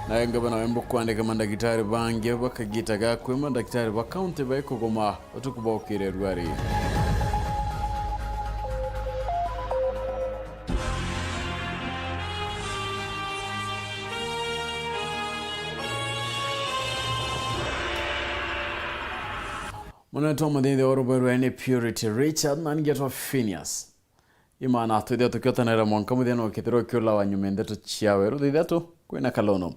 na ngabana wembo kwandika mandagitari bange bakagitaga kwe mandagitari ba county ba kugoma otukubokire rwari Mwana madinde oroberu ene purity Richard nangeto PHINEAS IMAANA Ithatu kyotanera mwanka mudeno kitero kyola wanyumendeto chiaweru Ithatu kwena kalono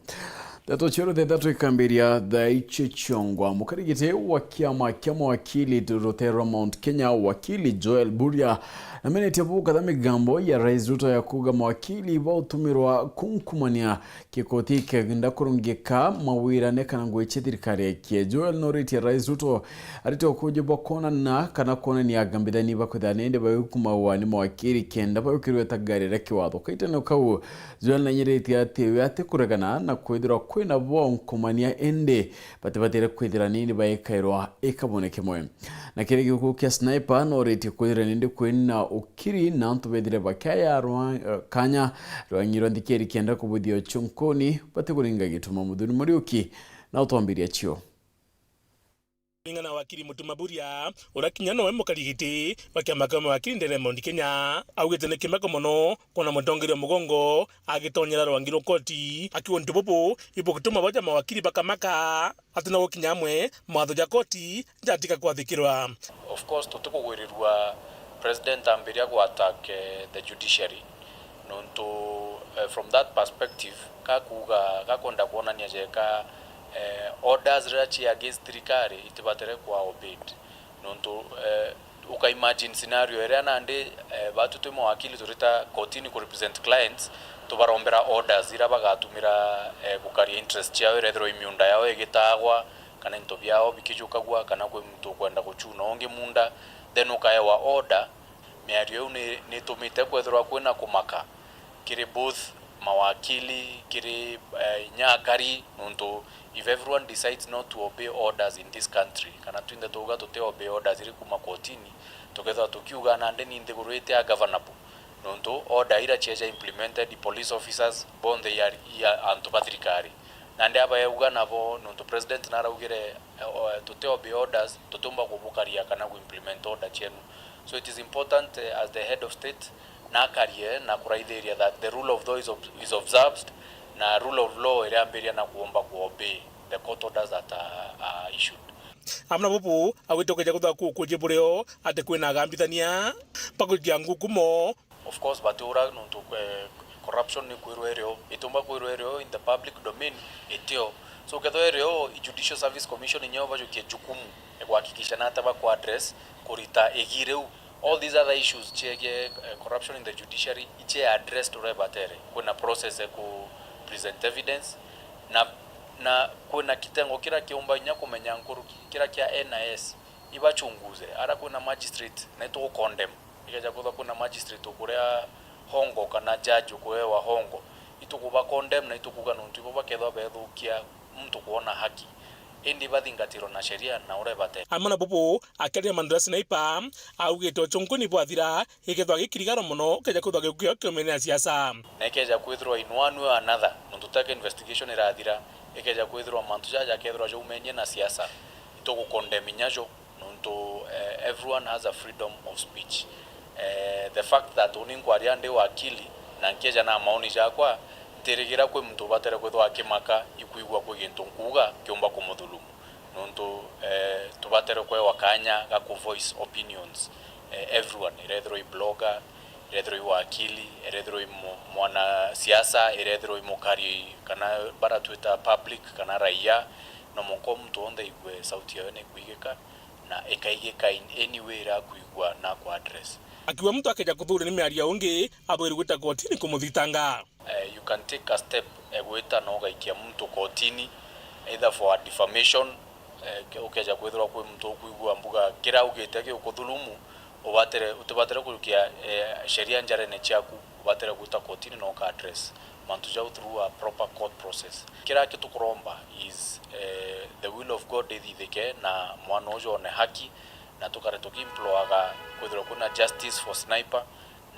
Nteto chero Ithatu ikambiria daiche chongwa mukarigite wakiama kiama wakili Rotera Mount Kenya wakili Joel Buria na menete buka da migambo ya Rais Ruto ya kuga mawakili ba utumirwa kunkumania kikoti kegenda kurungika mawira ne kana ngweche thirikari ya Joel noriti Rais Ruto arito kuje bokona na kana kona ni agambida ni bakodanende ba kuma ni mawakili kenda ba ukirwe tagari rekiwatho kaitano kau Joel na nyireti ate ate kuregana na kwithira kwina bo nkumania ende batire kwithira nini ba ekairwa ekaboneke moyo na kile gikuku kia sniper noriti kwithira ninde kwina ukiri na ntubedire bakaya kanya rwanyiro ndikeri kenda kubudio chunkoni batekuringa gituma muduni muri uki na utombiria chio Ngana wakili Mutuma Buria urakinya no mukarigiti bakiamaka wakili ndere Mount Kenya augete ne kimako mono kona mutongere mugongo agitonyera rwangiro koti akiwa ntupopo ipo kutuma baja mawakili bakamaka atina wokinyamwe matho ja koti jatika kwathikirwa. Of course tutukugwirirwa president ambiria ku attack the judiciary nonto from that perspective kakuga gakonda kuona nyajeka orders rachi against trikari itibatere kwa obeyed nonto uka imagine scenario era nande batu temo wakili turita kotini ku represent clients to barombera orders ira bagatumira kukari interest yawe redro imyunda yawe gitagwa kana into byao bikijukagwa kana kwe mtu kwenda kuchuna onge munda then ukaewa order miario ne tumite kwethwa kwena kumaka kiri both mawakili kiri nyakari nonto if everyone decides not to obey orders in this country kana twinde toga tote obey orders iri kuma kotini together tukiuga na ndeni ndegurete ya governable nonto order ira cheja implemented the police officers bond they are antopatrikari nande aba yuga nabo nonto president nara ugire tote obey orders totumba kubukaria kana ku implement order chenu. So it is important as the head of state na career na kuraitheria that the rule of law is observed na rule of law ira amberia na kuomba ku obey the court orders that are issued. Amna bubu awitokeja kutha kujibureo ate kwena gambithania pakugia ngukumo. Of course batura nonto corruption ni kwirwerio itumba kwirwerio in the public domain etio so kethoerio judicial service commission nyoba jokie jukumu kuhakikisha na taba ku address kurita egireu all these other issues chege corruption in the judiciary iche address to rebatere kuna process ku present evidence na kuna kitengo kira kiumba nya kumenya nkuru kira kia NIS ibachunguze ara kuna magistrate na to condemn ikaja kutha kuna magistrate ukurea hongo kana judge ukuewa hongo itukuba condemn na itukuga nuntu ibo bakethwa bethukia mtu kuona haki indi bathingatiro na sheria na urebate amana bubu akaria mandra sniper augito chunkuni bwathira ikethwa gikirigaro muno keja kuthwa gikyo kemenya siasa nekeja kwithirwa in one way or another nututake investigation irathira ikeja kwithirwa mantu jaja kethirwa jo umenye na siasa itoku condemn nyajo nuntu everyone has a freedom of speech the fact that uninkwari ande wakili na nkeja na maoni jakwa terigira kwe mtu batere kwethwa akimaka ikuigwa kwe gintu nkuga kiomba kumudhulumu nonto tubatere kwe wakanya ga ku voice opinions everyone iredro blogger iredro wakili iredro mwana siasa iredro mukari kana bara Twitter public kana raia no monko mtu onde igwe sauti yone kuigeka na ekaigeka in any way ra kuigwa na ku address akiwa mtu akeja kuthuri ni miaria ungi abwiri gwita kotini kumuthitanga. You can take a step gwita no gaikia mtu kotini either for defamation ukeja kwithirwa kwi mtu kuigwa mbuga kira ugite ki ukuthulumu utubatere kurukia sheria njare ne chaku ubatere gwita kotini no ka address mantu jau through a proper court process kira kitu kuromba is the will of God ithike na mwana ujo ne haki na tukare tukimploaga kwithirwa kuna justice for sniper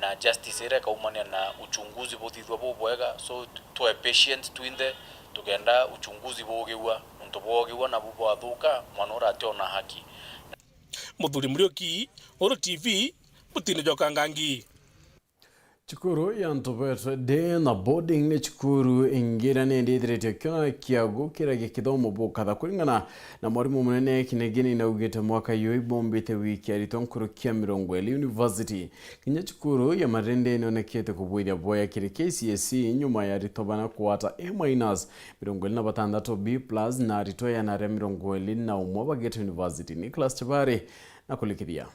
na justice ire kaumania na uchunguzi bothithwa bobwega so to a patient twinde tugenda uchunguzi bogiwa nto bogiwa na bubo athuka mwana urate ona haki Muthuri Murioki Oro TV Putini Jokangangi Chukuru ya Nteto de na boarding ne chukuru ingira ne ndithirite kiona kiago kirage kithomo bukatha kuringana na mwarimu munene kinegeni na ugite mwaka yo bombite wiki aritonkuru kia 20 university kinya chukuru ya marende nonekete kubwira boya kiri KCSE nyuma ya ritobana kuwata A-26 B+ na ritoya na 20 na umwa bagete university Nicholas Chabari na kulikithia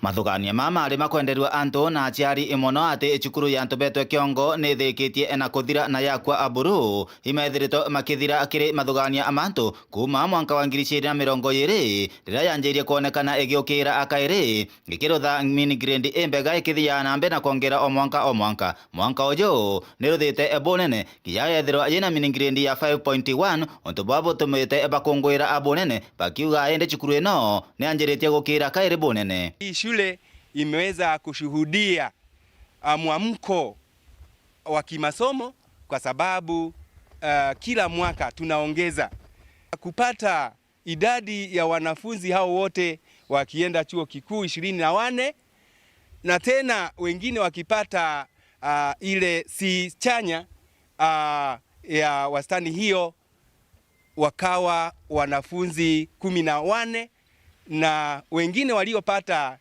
Mathugania mama ari makwenderwa anto na aciari imono ati icukuru ya Nteto kiongo ni thikitie ena kuthira na yakwa aburu imethirito makithira akiri mathugania amanto kuma mwaka wa 2020 rira yanjirie kuonekana igiukira akairi gikirutha mini grade imbega ikithia na mbe na kuongera o mwaka uju ni ruthite ebonene giyethirwa yina mini grade ya 5.1 onto babo tumite bakungwira abonene bakiuga ende cukuru ino ni anjiritie gukira kairi bonene. Shule imeweza kushuhudia mwamko wa kimasomo kwa sababu kila mwaka tunaongeza kupata idadi ya wanafunzi hao wote wakienda chuo kikuu 24 na tena wengine wakipata ile si chanya ya wastani hiyo wakawa wanafunzi 14 na wengine waliopata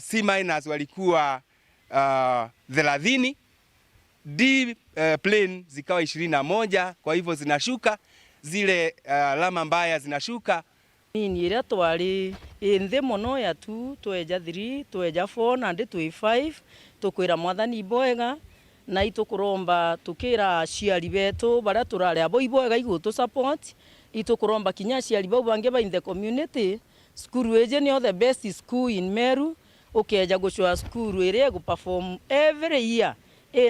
C- walikuwa 30, D plain zikawa 21, kwa hivyo zinashuka zile alama mbaya zinashuka. Ni ira twari inthe mono ya 2 tweja 3 tweja 4 na ndi 5 tukwira mwathani boega na itukuromba tukira aciari betu bara turare abo iboega igutu support itukuromba kinya aciari bau bange ba in the community. School eje ni the best school in Meru ukeja gushwa school ere go perform every year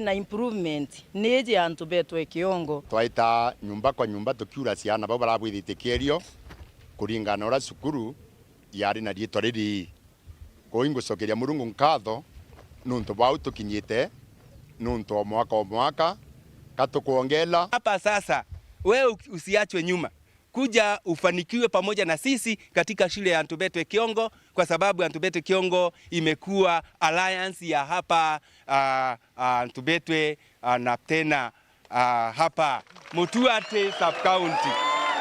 na improvement neje ya Nteto kiongo twaita nyumba kwa nyumba tukiura ciana babo barabwithitikerio kuringana ora cukuru yari na rietwa riri kuingucokeria Murungu nkatho nuntu bau tukinyite nuntu mwaka katukuongela hapa sasa. Wewe usiachwe nyuma, kuja ufanikiwe pamoja na sisi katika shule ya Nteto Kiongo, kwa sababu Nteto Kiongo imekuwa alliance ya hapa Nteto na tena hapa Mutuate sub county.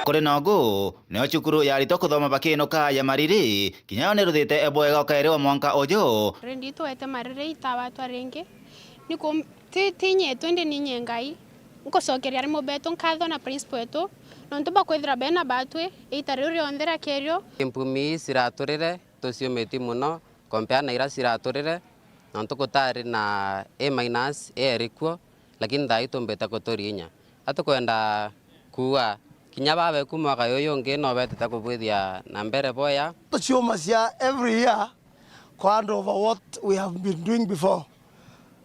Kuri nogu nio cukuru yarito kuthoma bakinoka ya mariri kinya ni ruthite ebwega ukaerewa mwanka uju rendi twete mariri itawa twarenge niko tinye twende ninye ngai nkocokeria ari mubeto nkatho na principal etu nontu bakwithira bena batwe itari rionthe kerio impumi ciraturire tuciumiti muno kompea na ira ciraturire nontu gutari na A- erikuo lakini thai tumbite kuturinya atukwenda kuwa kinya babe kumwaka yoyo ngi no betete kubwithia na mbere boya tuciuma cia every year hand over what we have been doing before.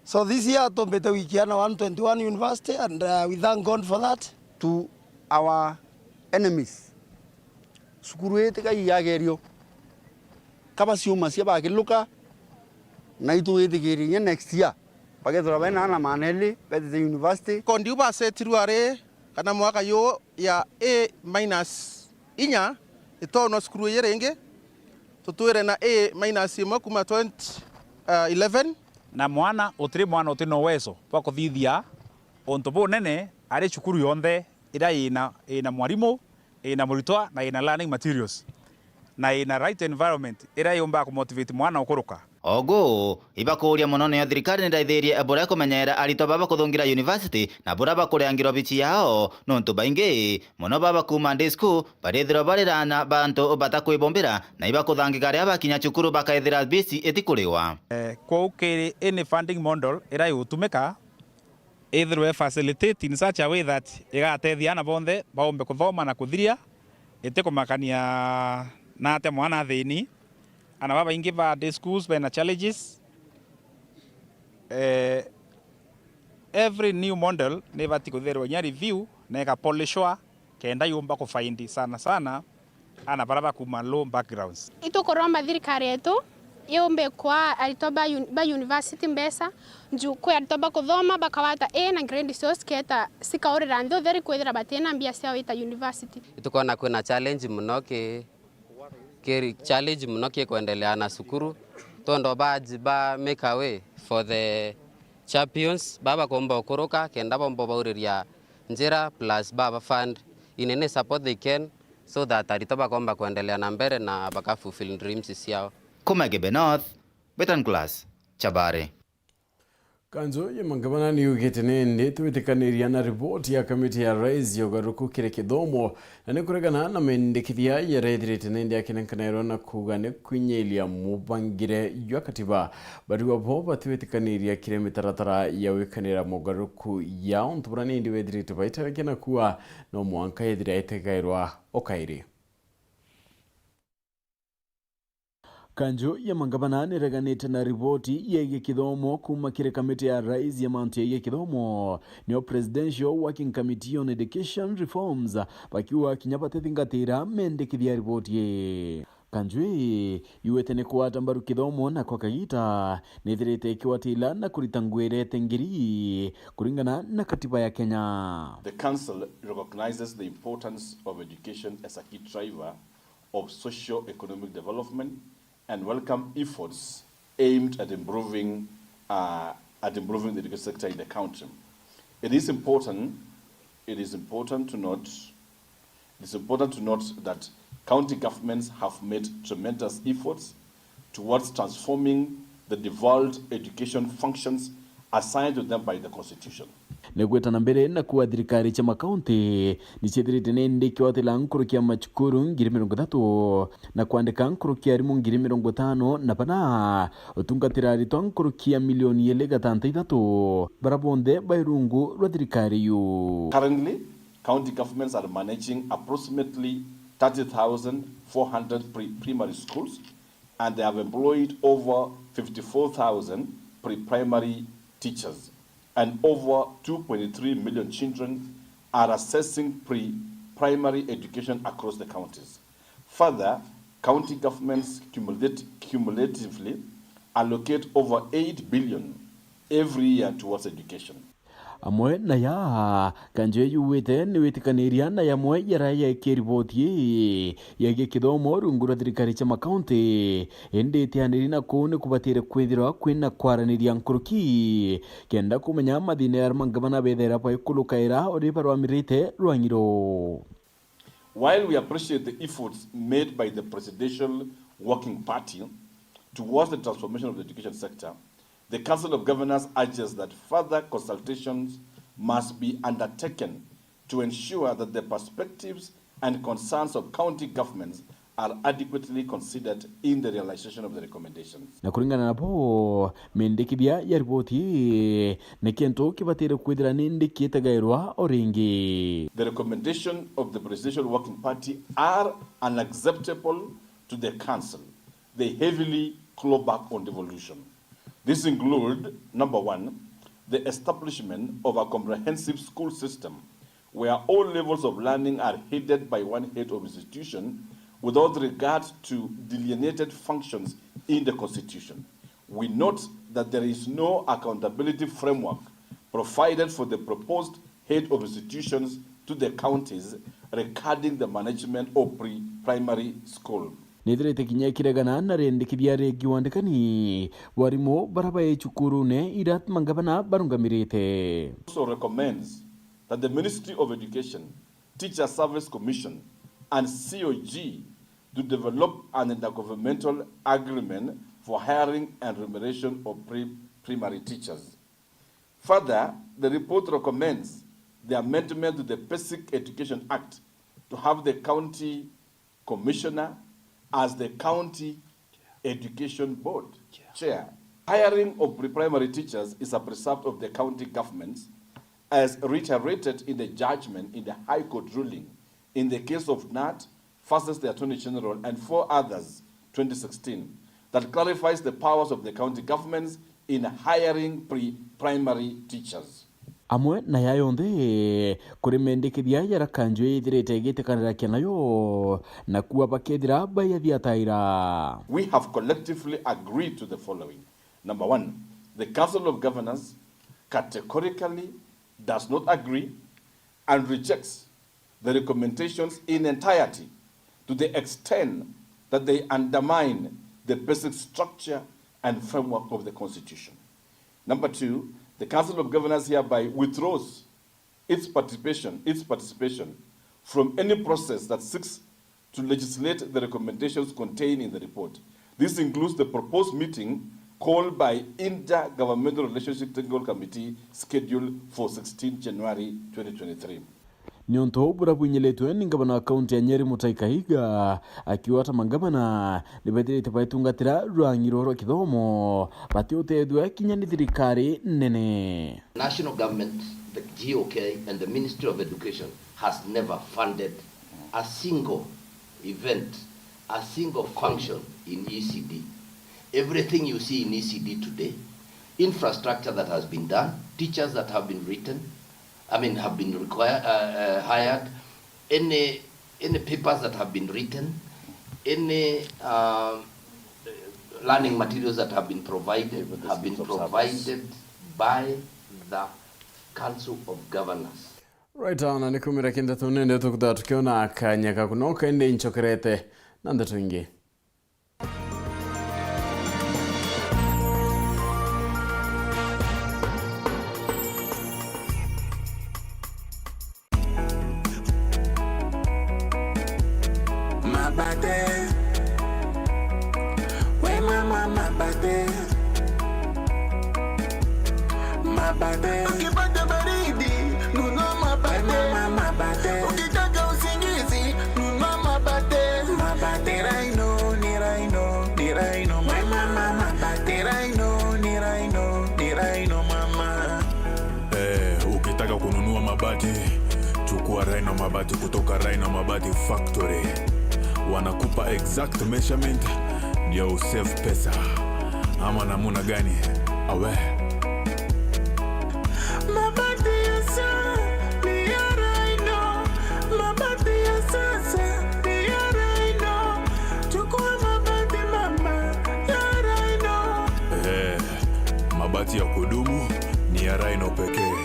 So this year tumbite wikiana 121 university and we thank God for that. To our enemies sukuru ete kai yagerio kaba ciuma cia bagiluka na itu etigiria next year bagethora bena na maneli betete university kondi basetirware kana mwaka yo ya A- inya itono sukuru yerenge tutwire na A- kuma 2011 na mwana utiri mwana utino weso twa kuthithia onto bo nene ari cukuru yonthe ira ina mwarimu ina muritwa na ina learning materials na ina right environment ira yomba ku motivate mwana ukuruka ogu ibakuria muno ni thirikari ni ndaithirie abura kumenyera arito baba kuthungira university na bura bakurangiro bici yao nontu baingi muno baba kuma day school barithiro barirana bantu batakwibombera na ibakuthangika ria bakinya cukuru bakaithira bici etikuriwa kwa ukiri any funding model ira yutumika ithirwe facilitate in such a way that igatethia na bonthe baombe kuthoma na kuthiria itikumakania na ate mwana thini ana baba ingi ba day schools bena challenges every new model ne bati kutherwa nya review na ka polishwa kenda yumba kufaindi sana ana baraba kuma low backgrounds itukoromba thirikari yetu yombe kwa alitoba ba university mbesa nju kwa alitoba kuthoma bakawata na grade source keta sikaurira ndo theri kwithira batena mbia cia wita university. Tukona kuna challenge muno challenge muno kuendelea na sukuru tondo baji ba make a way for the champions baba komba kuruka kenda bombo bauriria njira plus baba fund in any support they can so that alitoba komba kuendelea na mbere na baka fulfill dreams yao. Kumagebe North, Betan Class, Chabare. Kanzo ya mangabana ni ugete ndeto itikaniria na report ya kamiti ya rais yogaruku kire kidomo na nikuregana na mendekithia ya redirete nende ya kinenkanero na kugane kwinyelia mubangire ya katiba bari wabo batiwetikaniria kire mitaratara ya wikanira mogaruku ya ontubrani ndi redirete baita kena kuwa no mwanka yedira itekairwa okairi. Kanjo ya mangabana nireganite na ripoti ya kithomo kuma kire kamiti ya rais ya manti ya kithomo nio Presidential Working Committee on Education Reforms bakiwa kinyapate thingatira mendekithia ripoti ye. Kanjwe yuetene kuwata mbaru kithomo na kwa kagita nithirite kiwatila na kuritangwere tengiri kuringana na katiba ya Kenya. The council recognizes the importance of education as a key driver of socio-economic development and welcome efforts aimed at improving the education sector in the country. It is important to note that county governments have made tremendous efforts towards transforming the devolved education functions assigned to them by the Constitution. Negweta na mbere na kuwa thirikari cha makaunti nichithirite nende kiwatila nkuru kia machukuru 30 na kuandika nkuru kia rimu 50 na pana utungatira rito nkuru kia milioni 6 barabonde bairungu rwa thirikari yu. Currently, county governments are managing approximately 30,400 primary schools and they have employed over 54,000 pre-primary teachers. And over 2.3 million children are accessing pre-primary education across the counties. Further, county governments cumulatively allocate over 8 billion every year towards education. Amwe na ya kanjo yuwete ni wetikaniria na ya mwe ya raya kiriboti ya kithomo rungura thirikari cha makaunti ende tianirina kone kubatire kwithira kwina kwaraniria nkuruki kenda kumenya mathine ya mangabana bethera pa ikulukaira ori parwa mirite rwangiro. While we appreciate the efforts made by the Presidential Working Party towards the transformation of the education sector, the Council of Governors urges that further consultations must be undertaken to ensure that the perspectives and concerns of county governments are adequately considered in the realization of the recommendations. Na kuringana na po mendekithia ya ripoti na kento kibatire kwithira nindi kietagairwa oringi. The recommendation of the Presidential Working Party are unacceptable to the Council. They heavily claw back on devolution. This include, number one, the establishment of a comprehensive school system where all levels of learning are headed by one head of institution without regard to delineated functions in the Constitution. We note that there is no accountability framework provided for the proposed head of institutions to the counties regarding the management of pre-primary school. Nithirite kinya kiregana na rendekithia regi wandikani warimo baraba ya chukuru ne irat mangabana barungamirite. Also recommends that the Ministry of Education, Teacher Service Commission and COG to develop an intergovernmental agreement for hiring and remuneration of primary teachers. Further, the report recommends the amendment to the Basic Education Act to have the county commissioner as the county education board chair. Hiring of pre-primary teachers is a precept of the county governments as reiterated in the judgment in the High Court ruling in the case of Nat versus the Attorney General and 4 others, 2016, that clarifies the powers of the county governments in hiring pre-primary teachers. amwe na yayonthe kuri mendekithia yara kanjo ithirite igitikanira kinayo na kuwa bakethira bayathia taira. We have collectively agreed to the following. Number one, the Council of Governors categorically does not agree and rejects the recommendations in entirety to the extent that they undermine the basic structure and framework of the Constitution. Number two, the Council of Governors hereby withdraws its participation from any process that seeks to legislate the recommendations contained in the report. This includes the proposed meeting called by Intergovernmental Relationship Technical Committee scheduled for 16 January 2023. Nyonto bura bwinyeletwe ni ngabana wa kaunti ya Nyeri Mutahi Kahiga akiwa ta mangabana nibetirite baitungatira rwangiro rwa kithomo batiotethwe kinya ni thirikari nene. National government, the GOK and the Ministry of Education has never funded a single event, a single function in ECD. Everything you see in ECD today, infrastructure that has been done, teachers that have been hired, any papers that have been written, any learning materials that have been provided by the Council of Governors. Right on, nikumira Nteto nende tukutha tukiona kanyaka kunoka ende inchokerete na Nteto ingi. Ukipata baridi, nunua mabate. Ukitaka usingizi, nunua mabate. Ni Rhino, ni mama. Ni Rhino mama. Ukitaka kununua mabati, chukua Rhino mabati kutoka Rhino Mabati Factory. Wanakupa exact measurement ndio usave pesa. Ama namuna gani? Awe Mabati ya sasa ni ya Rhino. Mabati ya sasa ni ya Rhino. Chukua mabati mama ya Rhino. Mabati ya kudumu ni ya Rhino pekee.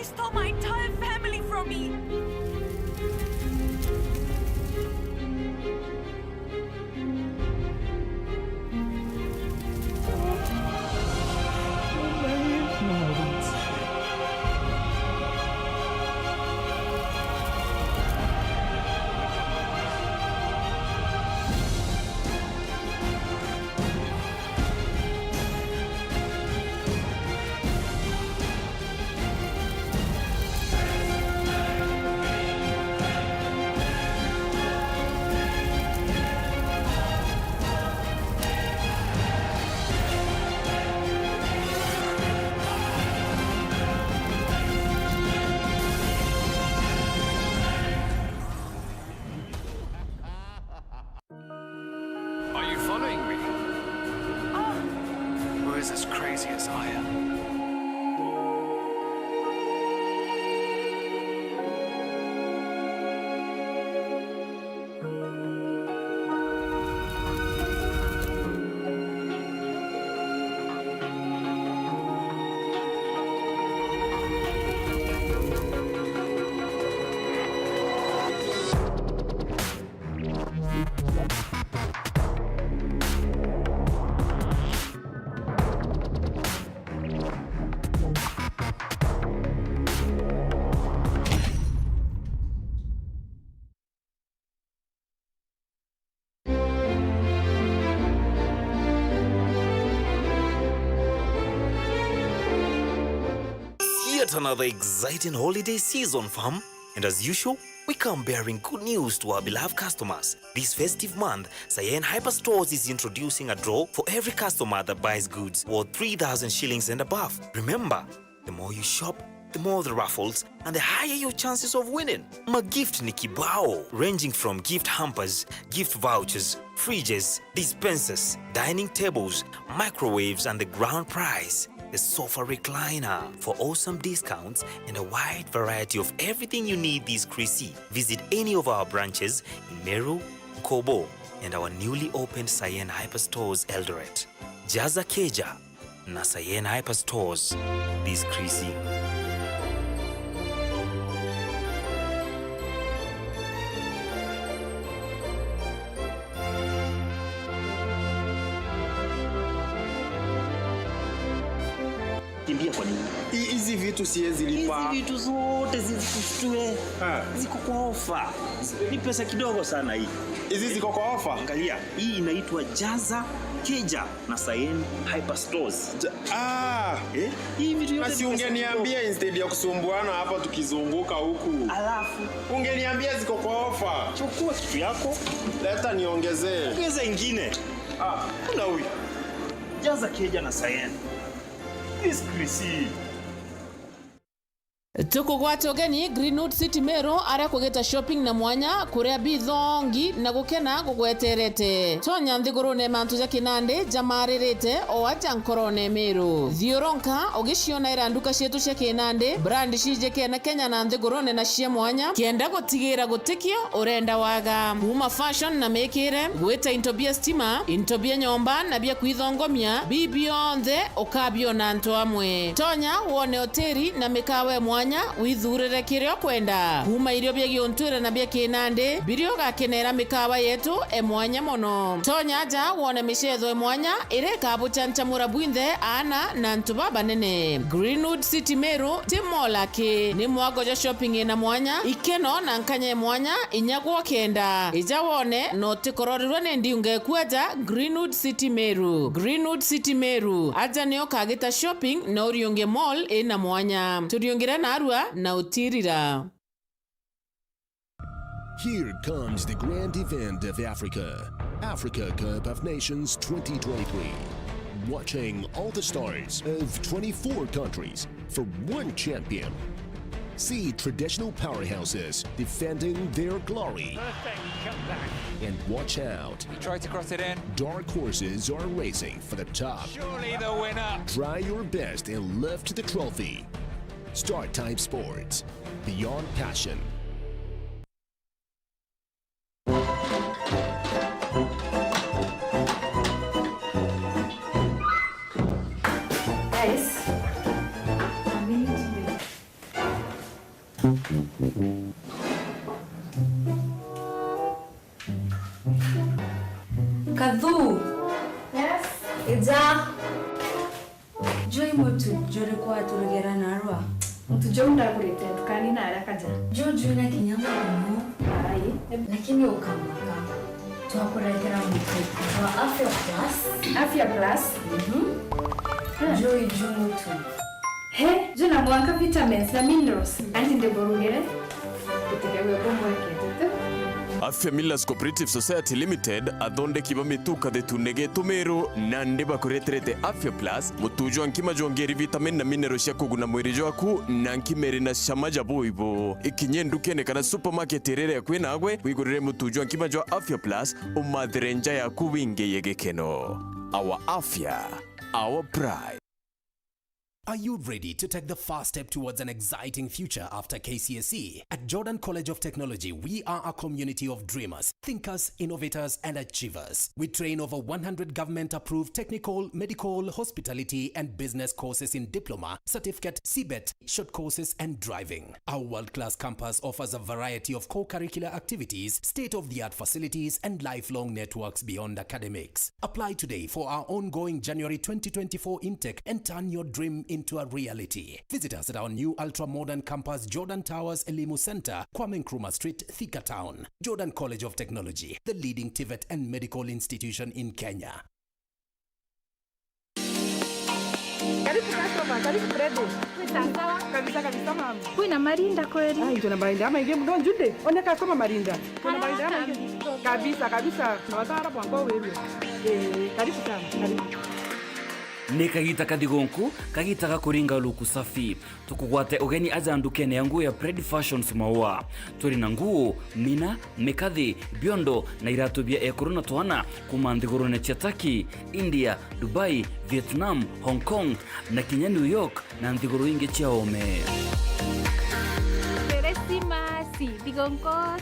Stole my entire family from me. As crazy as I am. yet another exciting holiday season, fam. And as usual, we come bearing good news to our beloved customers. This festive month, Sayen Hyperstores is introducing a draw for every customer that buys goods worth 3,000 shillings and above. Remember, the more you shop, the more the raffles, and the higher your chances of winning. My gift ni kibao, ranging from gift hampers, gift vouchers, fridges, dispensers, dining tables, microwaves, and the grand prize, the sofa recliner, for awesome discounts and a wide variety of everything you need this Chrissy. Visit any of our branches in Weru, Kobo, and our newly opened Sayen Hyperstores Eldoret. Jaza Keja na Sayen Hyperstores this Chrissy. Kimbia kwa nini? Hizi vitu siwezi lipa. Hizi vitu zote zisitue. Ziko kwa ofa. Ni pesa kidogo sana hii. Hizi ziko kwa ofa? Angalia, hii inaitwa Jaza Keja na Sayen Hyperstores. Hii vitu yote basi ungeniambia instead ya kusumbuana hapa tukizunguka huku. Alafu ungeniambia ziko kwa ofa. Chukua kitu yako, leta niongezee. Ongeza ingine. Kuna huyu. Jaza Keja na Sayen. This Chrissy. Tukugwata ogeni Greenwood City Meru aria kugeta shopping na mwanya kuria bithongi na gukena gugweterete tonya nthigurune mantu ja kinande jamaririte o aja nkorone Meru thioronka ogiciona ira nduka cietu cia kinande brand cije kena Kenya na nthigurune na cia mwanya kienda gutigira gutikio urenda waga kuma fashion na mekire gweta intobia stima intobia nyomba na bia kwithongomia bibionthe ukabio na nto amwe tonya wone hoteli na mikawe mwanya withurire kirio kwenda kuma irio bya giontwire na bya kinande birio gakenera mikawa yetu emwanya mono tonya ja wone michetho emwanya ire kabuchancha murabwinthe ana na ntuba banene Greenwood City Meru timola ke ni mwagoja shopping ina mwanya ikeno na nkanye mwanya inyagwo kenda ija wone no tikororirwe ne ndiunge kuaja Greenwood City Meru aja nio kagita shopping na uriunge mall ina mwanya turiungira na arua na utirira. Here comes the grand event of Africa Cup of Nations 2023. Watching all the stars of 24 countries for one champion. See traditional powerhouses defending their glory. And watch out. He tried to cross it in. Dark horses are racing for the top. Surely the winner. Try your best and lift the trophy. Start Time Sports. Beyond passion. Guys, Kadhu. Yes. Ija. Joy mutu jore kwa turugera narwa. Mtu jonda kurete tukani na haraka ja. Jojo na kinyama no. Ai, lakini ukamaka. Twakuregera mutu wa Afya Plus. Afya Plus. Joy mutu. He, jona mwaka vitamins na minerals. Anti ndeborugere. Kutegewe bombo yake. Afya Millers Cooperative Society Limited athonde kiba mituka thetunege tumeru na ndiba kureterete Afya Plus mutujo nkima jongeri vitamin na mineral cia kuguna mwiri jwaku na nkimeri na shamaja boibo ikinye ndukene kana supermarket rere kwina agwe wigurire mutujo nkima jwa Afya Plus umathirenja yaku winge yegekeno. Our Afya, our pride. Are you ready to take the first step towards an exciting future after KCSE? At Jordan College of Technology, we are a community of dreamers, thinkers, innovators, and achievers. We train over 100 government-approved technical, medical, hospitality, and business courses in diploma, certificate, CBET, short courses, and driving. Our world-class campus offers a variety of co-curricular activities, state-of-the-art facilities, and lifelong networks beyond academics. Apply today for our ongoing January 2024 intake and turn your dream into a reality. Visit us at our new ultra-modern campus, Jordan Towers, Elimu Center, Kwame Nkrumah Street, Thika Town. Jordan College of Technology, the leading TVET and medical institution in Kenya. Karibu customer, karibu Fred. Sawa Kabisa kabisa mama. Kuna marinda kweli? Ai, kuna marinda ama ingie mdo jude. Oneka kama marinda. Kuna marinda ama ingie. Kabisa kabisa. Na watara bwango wewe. Karibu sana. Karibu. Nĩ kagita kathigonku kagitaga kũringa luku safi tukugwate ugeni aja ndukene ya nguo ya Pred Fashions Maua turi na nguo mina mikathi biondo na iratu bia ekuru na twana kuma nthigurune cia Turkey, India, Dubai, Vietnam, Hong Kong na kinya New York na nthiguru ingi cia ome.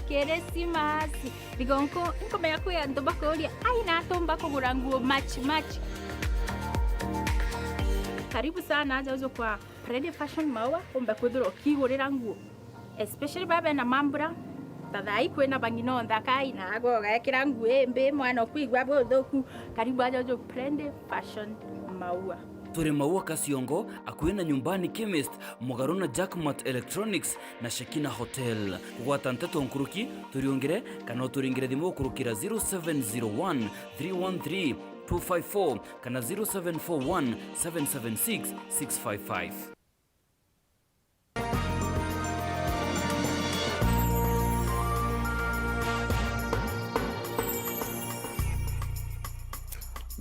Keresimasi digonko nkomenya kuya ntobakoria aina tomba kugura nguo match. Karibu sana aja uzo kwa Pred Fashion Maua omba kwithira kigurira nguo especially baba na mambura tathai kwena bangino ndakai na agoga ekira nguo embe mwana kwigwa bothoku. Karibu aja uzo Pred Fashion Maua. Turi Maua Kasiongo akwena nyumbani chemist Mugaruna Jackmat Electronics na Shekina Hotel. Kugwata Nteto nkuruki turiongere kana turingire thimo kurukira 0701 313 254 kana 0741 776 655.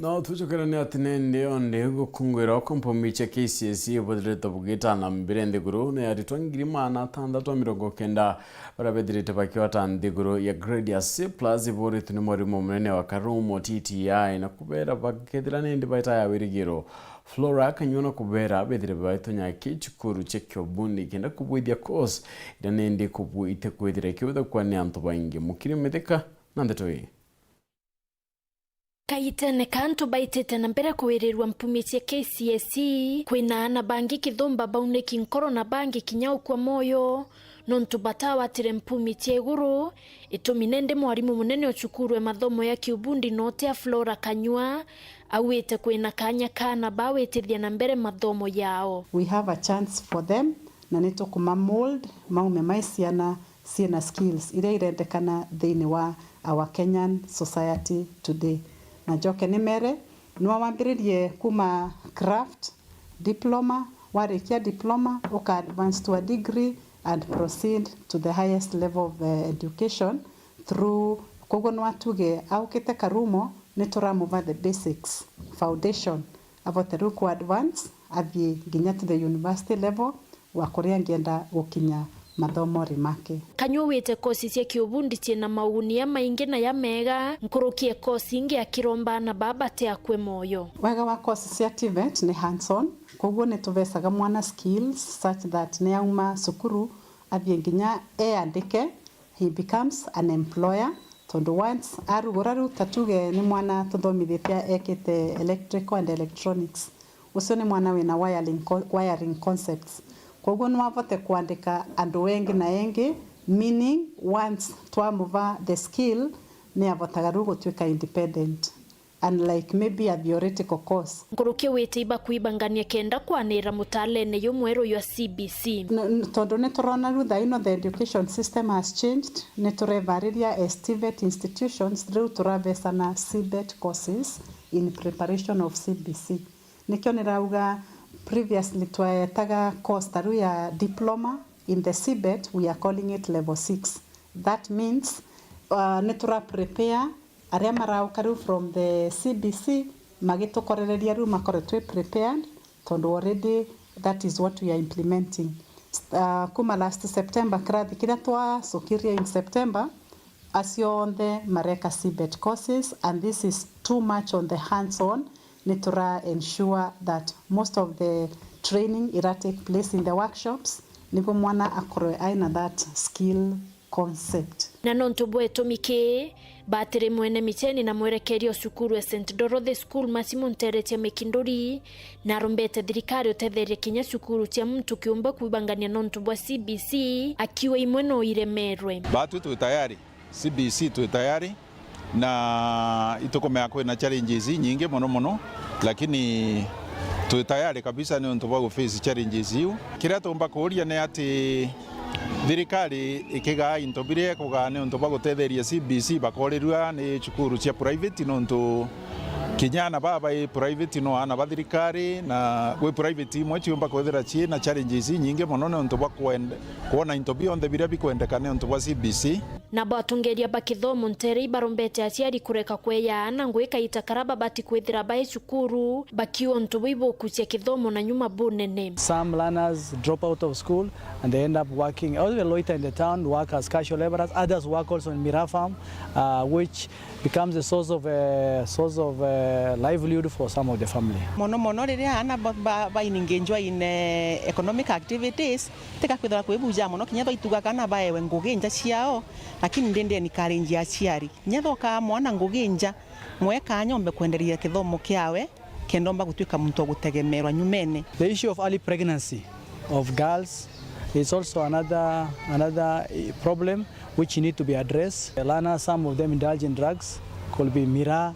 No tuchokerania tinende onde gukungwira kompomiche KCSE bodreto bugita na mbirende guru ne aritwa ngirimana tandatu 90 barabedrete bakiwata ndiguru ya grade ya C+ ibori tuni mwarimo munene wa Karumo TTI na kubera bagedira nende baita ya wirigiro Flora kanyona kubera bedire baito nya kichukuru chekyo bundi kenda kubwithia course ida nende kubwite kwithira kiwetha kwa ni antu baingi mukiri medeka Nteto hii Kaitene kanto baitete na mbere kuwirirwa mpumitie KCSE kwina ana bangi kithumba bauneki nkoro na bangi kinyau kwa moyo nontu batawa tire mpumitie guru ituminende mwarimu munene ochukuru ya mathomo ya kiubundi note ya Flora Kanyua awite kwina kanya kana bawitithia na mbere mathomo yao. We have a chance for them na nito kuma mold maume maisiana siena skills ile irendekana thini wa our Kenyan society today. Na joke ni mere nwa wambiririe kuma craft diploma warikia diploma uka advance to a degree and proceed to the highest level of education through kogonwa tuge aukite Karumo nituramuva the basics foundation avoteru ku advance athie nginya to the university level wakuria ngienda gukinya mathomo rimake. Kanyua wite kosi cia kiubundi tina maunia maingi na ya mega nkurukie kosi ingi akiromba na baba te akwe moyo. Wega wa kosi cia TVET ni hands-on koguo nituvesaga mwana skills such that ne auma sukuru athie nginya andike he becomes an employer tondu once arugora ruta tuge ni mwana tuthomithitie ekite electrical and electronics ucio ni mwana wina wiring concepts koguo no avote kuandika andu wengi na engi meaning once twamuva the skill ne avotaga rugo tuika independent unlike maybe a theoretical course. Nkurukie wite iba kuibangania kenda kwanira mutalene yumwero ya CBC. Tondu ne turona ru thaino the education system has changed ne turevariria as TVET institutions through turavesana CBET courses in preparation of CBC. Nikyo nirauga previously twayetaga course taru ya diploma in the CBET we are calling it level 6. That means netura prepare aria maraukaru from the CBC magitukorereria ru makoretwe prepared tondu already that is what we are implementing. Kuma last September krathi kira twa sokiria in September asio on the mareka CBET courses and this is too much on the hands-on. Nitura ensure that most of the training ira take place in the workshops nigo mwana akorwe aina that skill concept. Na nontu bwetu mike batire mwene miteni na mwerekerio sukuru ya St. Dorothy School Masimu Nteretia Mekindori na rombete thirikari utetheria kinya sukuru tia mtu kiumba kuibangania nontu bwa CBC akiwa imweno iremerwe. Batu tu tayari CBC tu tayari na itukomea kwina challenges nyingi mono lakini tu tayari kabisa ni ntu bwa face challenges hiyo kira tumba kuria ne ati thirikari ikiga intobire kuga ne ntu bwa gutetheria CBC bakorirwa ni chukuru cia private no ntu kinyana baba private no ana bathirikari na we private imwe chiumba kwethira chi na challenges nyingi mono ne ntobwa kuona into beyond bira bikwendekane ntobwa CBC na batungeria bakithomo Nteri barombete aciari kureka kweyana ngwika itakaraba bati kwithira bae cukuru bakio ntobwa ibokucia kithomo na nyuma bunene. Some learners drop out of school and they end up working either loiter in the town, work as casual laborers. Others work also in Mira farm, which becomes a source of livelihood for some of the family. Mono riria ana ba engage in economic activities teka kwithira kwibuja mono kinya baituga kana bae nguginja ciao lakini ndende ni karenji aciari nyathoka mwana nguginja mweka nyombe kwenderia kithomo kiawe kendomba gutwika muntu gutegemerwa nyumene. The issue of early pregnancy of girls is also another problem which need to be addressed. Learners, some of them indulge in drugs, could be Mira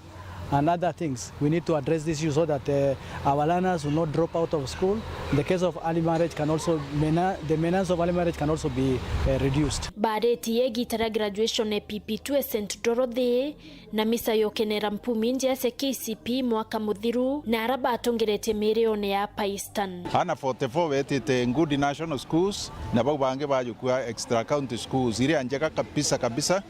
and other things. We need to address this issue so that our learners will not drop out of school. In the case of early marriage can also the menace of early marriage can also be reduced. Bareti yegitara graduation PP2 St Dorothy na misa yokenera mpumi nje ya KCP mwaka muthiru na araba atongerete milioni ya Pakistan. Ana 44 wetete good national schools na bau bange bajukua extra county schools iri anjeka kabisa.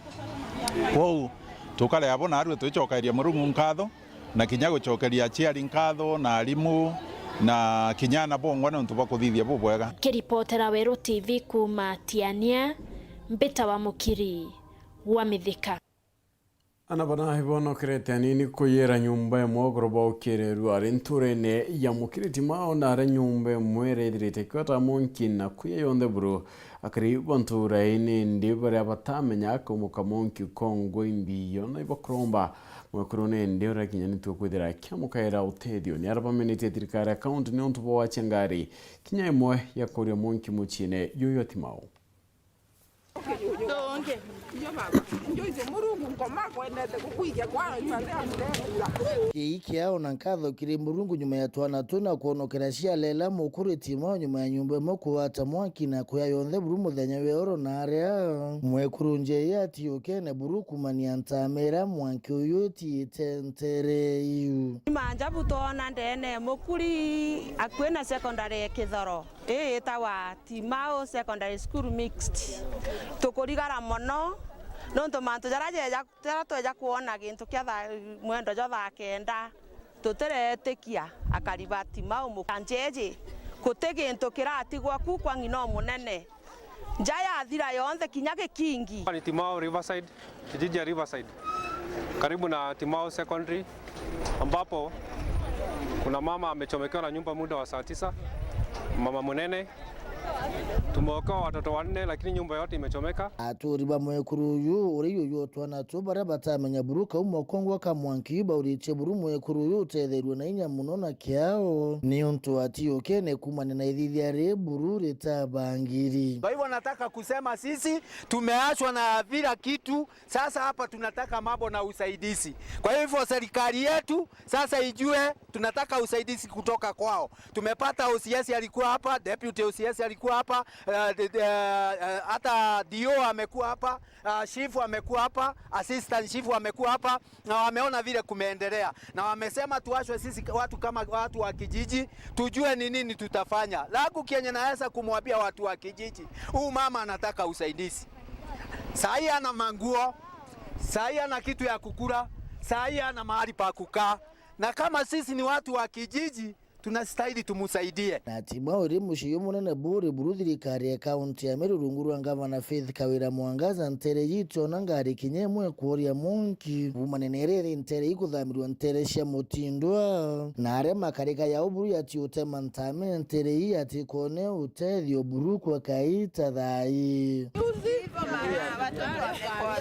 Wow. Tukale abona aru tuchokeria murungu nkatho na kinyago chokeria aciari nkatho na alimu na kinyana bongwa na ntuba kuthithia bubwega. Kiripotera Weru TV kuma Tiania mbeta wa mukiri wa mithika. Ana bana hibono kirete nini kuyera nyumba ya mogoroba ukireru arinturene ya mukiriti mao na ara nyumba mwere direte kwata monkin na kuya yonde bro akari bantura ini ndibare abatamenya ko mukamonki kongo imbi yona ibakromba mwakurone ndira kinyani to kwedera kyamukaira utedio ni araba minute tirikare account ni onto wa chengari kinyamwe ya koria monki muchine yoyoti mao. Iki yao na nkatho kiri murungu nyuma ya twana tuna kuonokera cia lela mukuru timao nyuma ya nyumba moku wata mwaki na kuya yonthe buru muthenya weoro na area mwekurunje ya tiokene buru kumania ntamera mwanki uyu tentere yu manja butona ndene mukuri akwena secondary Kithoro etawa Timao secondary school mixed tukurigara mono nonto mantu jara tweja kuona gintu kia mwendo jo kenda tuteretekia akariba Timao mukanjeje kutege gintu kiratigwa ku kwa ngino munene njaya thira yonthe kinya gikingi ni Timao Riverside kijiji ya Riverside karibu na Timao secondary ambapo kuna mama amechomekewa na nyumba muda wa saa 9 mama munene tumeokoa watoto 4 lakini nyumba yote imechomeka. Aturiba mwekuru yu uriyo yu twana tubara batamenya buruka umokongwa kamwankiba uriche buru mwekuru yu tetherwa na inya muno na kiao ni onto atio kene kumane na ithithia re buru retabangiri. Kwa hivyo nataka kusema sisi tumeachwa na vila kitu, sasa hapa tunataka mambo na usaidizi. Kwa hivyo serikali yetu sasa ijue tunataka usaidizi kutoka kwao. Tumepata OCS alikuwa hapa, deputy OCS alikuwa hapa, hata DO amekuwa hapa, chief amekuwa hapa, assistant chief amekuwa hapa na wameona vile kumeendelea. Na wamesema tuachwe sisi watu kama watu wa kijiji tujue ni nini tutafanya. Lagu kienye naweza kumwambia watu wa kijiji, huyu mama anataka usaidizi. Sahi ana manguo, sahi ana kitu ya kukula, sahi ana mahali pa kukaa. Na kama sisi ni watu wa kijiji tunastahili tumusaidie. Na Timao rimushiyo munene buri buruthirikari ya kaunti ya Meru runguru Gavana Faith Kawira Mwangaza ntere yito nangari kinyemwe kuoria monki umanenerere ntere ikuthamirwa ntere cia mutindwa na arema karika ya uburu ya tiotema ntame ntere yi atikone utethio buru kwa kaita thai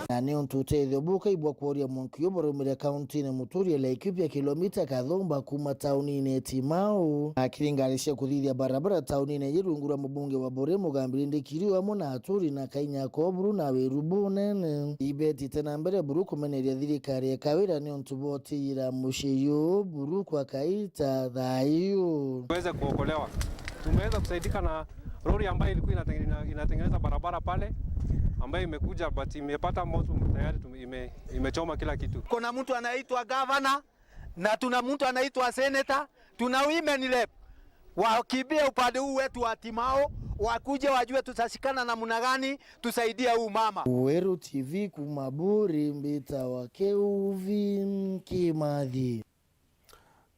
na ni untutethio buka ibwa kuoria monki yoboromire kaunti ne muturi Laikipia kilomita kathomba kuma tauni ne Timao akiringanisha kuthithia barabara tauni ne yirungura mbunge wa Bore Mugambire ndikiri wa muna aturi na kainya koburu na Weru bunene ibeti tena mbere buru kumeneria thirikari ya Kawira ni untuboti ira mushiyo buru kwa kaita thaiyo tuweze kuokolewa. Tumeweza kusaidika na lori ambayo ilikuwa inatengeneza barabara pale ambayo imekuja but imepata moto tayari imechoma kila kitu. Kuna mtu anaitwa Gavana na tuna mtu anaitwa senator, tuna women rep. Wakibia upande huu wetu wa Timao, wakuje wajue tutashikana namna gani tusaidia huu mama. Weru TV kumaburi mbita wakeuvi Kimathi.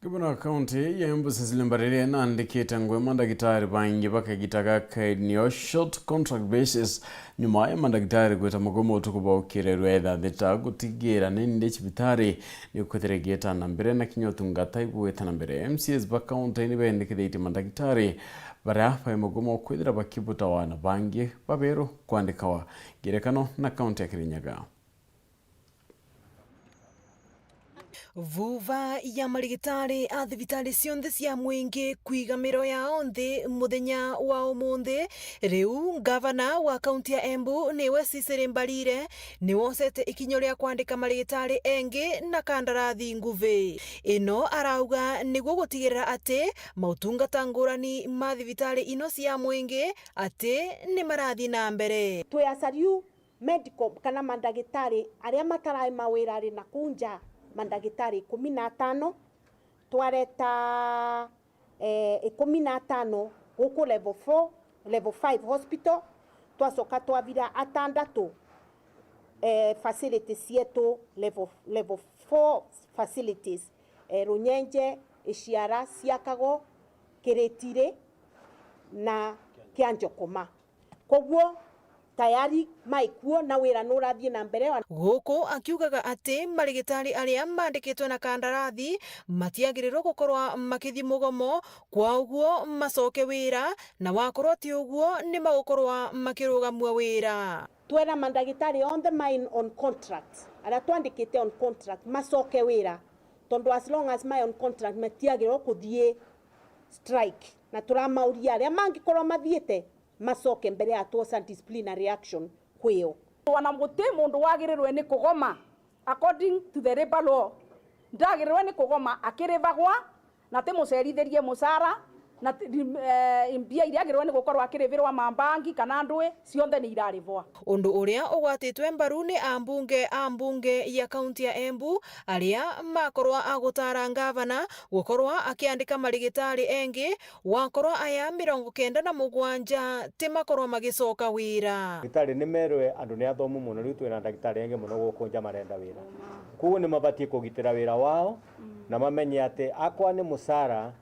Gavana County ya Embu Cecily Mbarire naandikite ngwe mandagitari bangi bakagitaga kaidnio short contract basis nyuma ya mandagitari gweta mugomo utukuba ukirerwe thita gutigira ninde chibitari ni kuteregeta na mbere na kinyotungata igweta na mbere MCS ba county ni bendikite mandagitari barafa mugomo kwithira bakibuta wana bangi babero kwandikawa gerekano na county ya Kirinyaga. Vuva ya marigitari a thibitari cionthe cia mwingi kwigamiro yao nthi muthenya wa umuthi. Riu gavana wa kaunti ya Embu niwe Cecily Mbarire ni wosete ikinyo ria kwandika marigitari engi na kandarathi nguvi. Ino arauga niguo gutigirira ati mautungata ngurani ma thibitari ino cia mwingi ati ni marathi na mbere. Tuyasariu medical kana mandagitari aria matarai mawira ri na kunja mandagitari 15 twareta 15 huko level 4 level 5 hospital twasoka twavira atandatu facilities yetu level 4 facilities Runyenje, Ishiara, Siakago, Kiretire na Kianjokoma. Koguo tayari maikuo na wira nurathie na mbere. Guku akiugaga ati marigitari aria mandikitwe na kandarathi matiagirirwo gukorwa makithi mugomo kwa uguo macoke wira na wakorwo ti uguo ni magukorwa makirugamwa wira. Twera mandagitari on the mine on contract ara twandikite on contract macoke wira tondu as long as my on contract matiagirirwo kuthie strike na turamauria aria mangikorwa mathiete masoke mbere ya tuosa disciplinary action kwio. Wanamuti mundu wagirirwe ni kugoma according to the labor law. Ndagirirwe ni kugoma akirivagwa na timucerithirie musara na mbia iria agirwe ni gukorwa akirivirwa mambangi kana ndwe cionthe ni irarivwa. Undu uria ugwatitwe mbaru ni ambunge ya kaunti ya Embu aria makorwa agutara gavana gukorwa akiandika marigitari engi wakorwa aya 97 timakorwa magicoka wira. Ndagitari ni merwe andu ni athomu muno riu twina ndagitari engi muno gukunja marenda wira. Kugu ni mabatie kugitira wira wao na mamenye ati akwa ni musara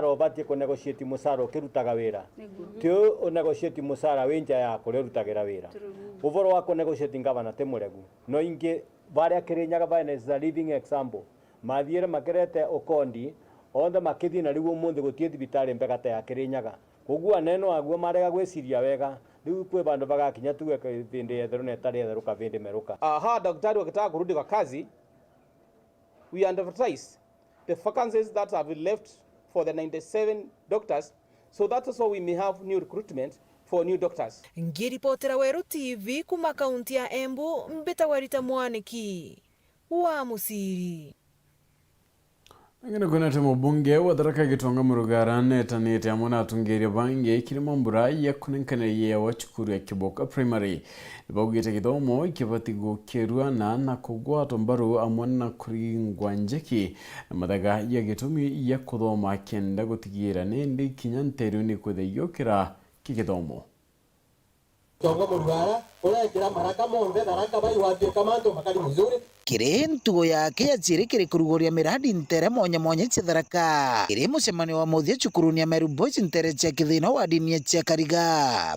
obatie ko negotiate musara ukirutaga wira tio o negotiate musara winja ya kurutagira wira uvoro wako negotiate ngavana temuregu no inge baria Kirinyaga bana is a living example mathiere makerete okondi onthe makithi na riu umuthi gutie thibitari mbegate ya Kirinyaga kugua neno aguo marega gwiciria wega riu kwe bandu bagakinya tuwe vindi yetheru na etari yetheru ka vindi meruka. Ha daktari wakitaka kurudi kwa kazi, we advertise the vacancies that have left for the 97 doctors, so that is why we may have new recruitment for new doctors. Ngiripotera Weru TV kuma kaunti ya Embu mbita Werita Mwaniki wa Musiri. Ngene kuna temo bunge wadaraka gitonga murugara netanete amuna atungeri bange kirimo mbura yakunenkane ye wachukuru ya Kiboka primary bagite gidomo ikibatigo kerwa na kugwa tombaru amwana kuri ngwanjeki madaga ya gitumi yakudoma kenda gutigira nende kinyanteru ni kudeyokira kigidomo tonga murugara urekira maraka mombe daraka bai wathie kamando makari muzuri Kirentugo yake yachirikire kurugoria miradi ntere monye chitharaka kiri mucemanio wa muthia cukuruni ya Meru Boys ntere cia kithina wa dini cia Kariga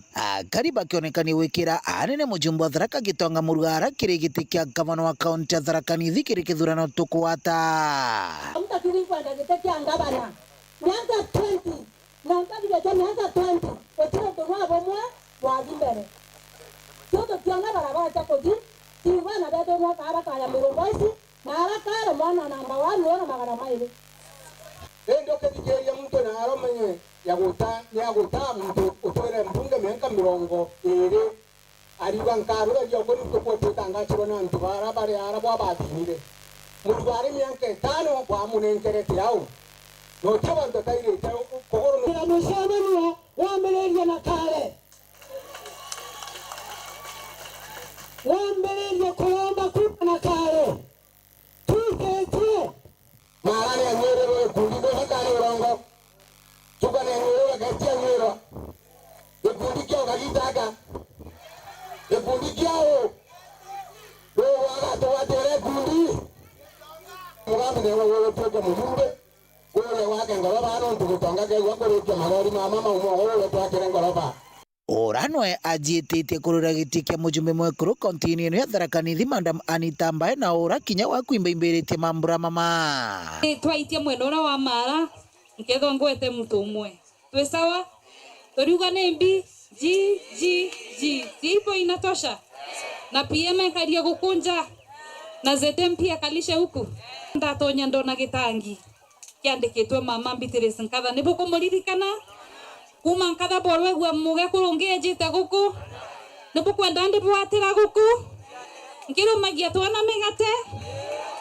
Kariba kionekani wikira anene mujumbe wa Tharaka gitonga murugara kiri giti kia gavana wa kaunti ya Tharaka Nithi kiri kithurano tukwata Mtakiri kwenda gitekia ngabana miaka 20 na mtakiri miaka 20 otero torwa bomwe wa gimbere toto tianga barabara cha kodi Ivana dado mwa karaka ya Meru Boys na haraka mwana namba 1 wana magana maile ndio kebigeria mtu na aramenye ya guta mtu utwere mbunge miaka 20 ariba nkaru ya ko niko ko tutangachiro na ntu barabara ya arabo abatinire murwari miaka 5 kwa munenkere tirao no chabanto taire kogoro ni mushana ni wa mbeleria na kale wambeleria kuomba kupa na kale tuketie marani ya nyere kundi do hakani rongo tuka na nyere gatia nyere kundi kyo kagitaka kundi kyo do waga to watere kundi mugambe ne wewe toka mujumbe wewe wake ngoroba no tukutonga ke wako ke magari mama umo wewe twakire ngoroba Oranwe ajietete kurura giti kia mujumbe mwekuru kontini eno ya Tharaka Nithi Madam Anita Mbae na ora kinya wa kuimbaimberete mambura mama twaitie mwena ora wa mara nketho ngwete mtu umwe twe sawa toriuga nembi g ipo inatosha na PM kalia gukunja na ZM pia kalisha huku ndatonya ndona gitangi kiandikitwe mama mbitire sinkatha nibo kumuririkana kuma nkatha borwe gwa muge kurunge jite guku nibo kwenda ndi bwatira guku ngiro magia twana megate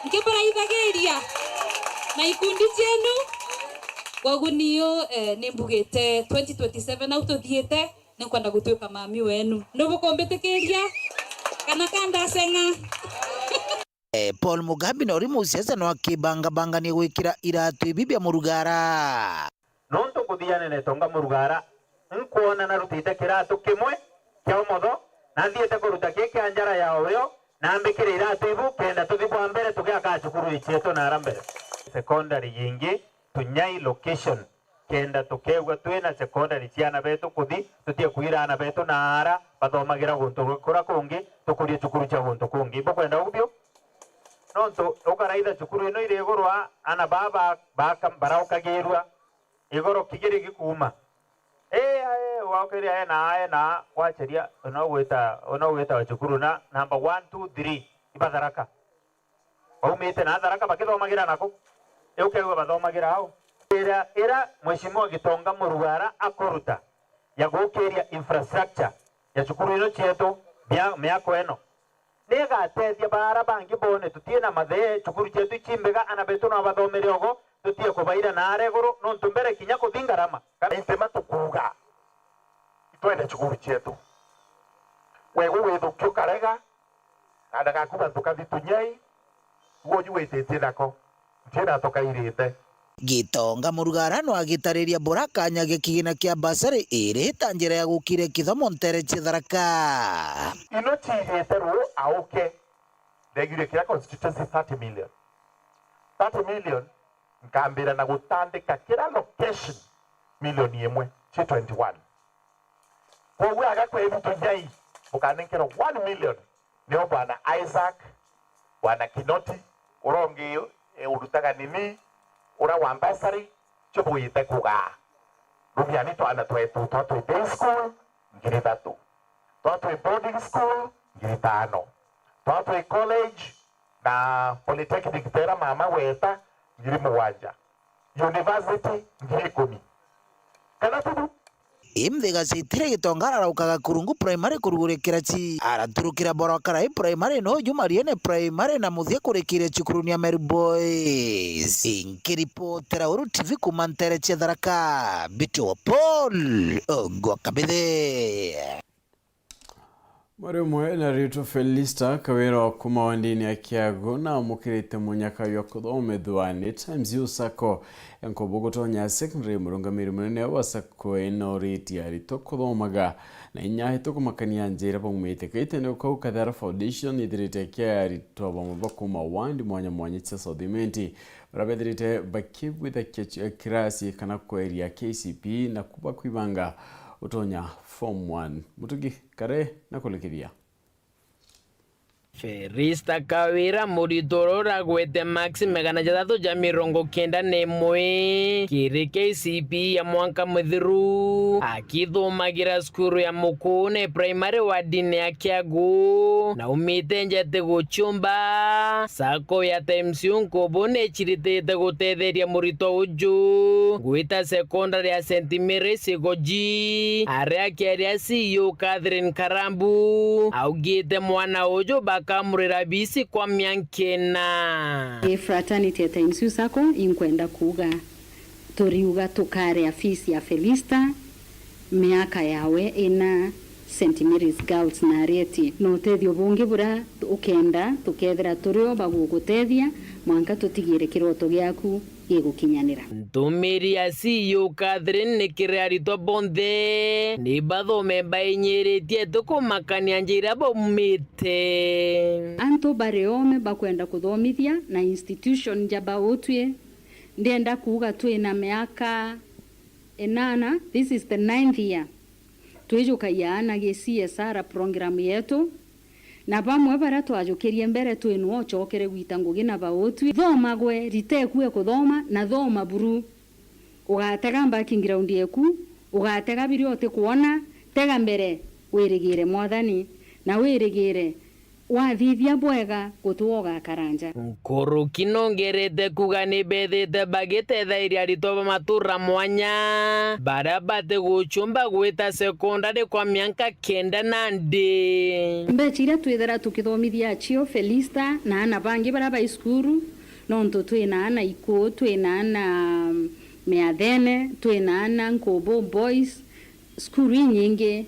ngibara ithageria na ikundi chenu gwaguniyo nimbugite 2027 autothiete nikwenda gutwika mami wenu nibo kombitekeria kana kanda senga Paul Mugambi na urimu siasa no akibanga ni gwikira iratu ibibya mu rugara nonto kudiyane ne tonga mu rugara nkuona na rutite kiratu kimwe kya umotho na thiete kuruta keke anjara ya oyo na mbikire iratu ibu kenda tuthibwa mbere tugiaka cukuru icheto na arambere secondary yingi tunyai location kenda tukegwa twina secondary ciana betu kuthi tutie kuira ana betu na ara bathomagira guntu kura kungi tukurie cukuru cha guntu kungi ibo kwenda ubyo nonto ukaraitha cukuru ino ire igurwa ana baba baraukagerwa igoro kigiri gikuma wakiri na wacheria unaweta cukuru na number 1 2 3 ibatharaka umite na tharaka bakithomagira nako ukegwa bathomagira hao ira mheshimiwa Gitonga Murugara akoruta ya gukiria infrastructure ya cukuru ino chetu miako eno nega tethia bara bangi bone tutie na mathe cukuru chetu chimbega ana betu na bathomere ogo tutie kubaira na aregoro no ntumbere kinya kuthingarama kana intema tukuga twende cukuru chetu wego wethukio karega kada gakuba tukathi tunyai woju wetete nako ntira tokairite Gitonga Murugara no agitariria boraka nyage kigina kia basari iri tanjira ya gukire kithomo ntere Tharaka ino chigete ru auke degire kira constituency 30 million nkambira na gutandika kira location milioni imwe chi 21 kowe agakwe mutujai ukanenkero 1 million nio bwana Isaac bwana Kinoti urongi urutaga nini ura wambasari chobo yite kuga rumiani to ana twetu to day school ngiri 3 to boarding school ngiri 5 to college na polytechnic tera mama weta ngiri 7 university ngiri 10 kana tudu imthega citire Gitonga araukaga kurungu primary kurugurekera chi araturukira borokara primary no jumariene primary na muthie kurekire cukuru ni Meru Boys inkiripotera Weru TV kumantere Tharaka Bito Paul Gwakabithe Mwari mwe na rito Felista kawera wakuma wandini ya kiago na mukirite munyaka yokuthome dhuani times usako yanko bogotonya secondary murungamiri munene wasako eno riti ya rito kuthomaga na inyahe tukumakania njira pamumite kaitene ukau Kathara Foundation ithirite kia rito bamabakuma wandi mwanya cha Southimenti barabethirite bakibwitha kirasi kana kweria KCP na kuba kwibanga utonya form 1 mutugi kare na kulikiria Ferista kawira muritorora gwete maxi megana jatatu ja 91 kiri KCP ya mwanka muthiru akithomagira skuru ya Mukune primary wadine ya Kiagu na umite njete guchumba sako ya temsiun kobone chiritete gutetheria murito uju gwita secondary ya St Mary Sigoji aria keria CEO Catherine Karambu augite mwana uju kamurira bisi kwa miankena fraternity times usako inkwenda kuga toriuga tukare afisi ya Felista miaka yawe ina St Mary's Girls na Areti no tethio bungi bura ukenda tukethera turio bagugutethia mwanka tutigire kiroto giaku gigukinyanira. Ntumiri asiyo Catherine nikiriarito bonde ni bathome bainyiretie tukumakania njira bomite anto bareome bakwenda kuthomithia na institution njaba utwe ndienda kuuga twina miaka 8. This is the 9th year twijukaiana gi CSR program yetu na bamwe bara twajukirie mbere twinu ochokere gwita ngugi na bautwi thomagwe ritekue kuthoma na thoma buru ugatega backing ground yeku ugatega biriote kuona tega mbere wirigire mwathani na wirigire wathithia bwega gutuoga karanja nkuru kinongerete kugani bethete bagitethairia ritoba matura mwanya barabate guchumba gwita secondary kwa miaka 9 na ndi mbechira twithera tukithomithia achio Felista na ana bangi baraba iskuru nonto twina ana iko twina ana meathene twina ana Nkobo boys skuru nyingi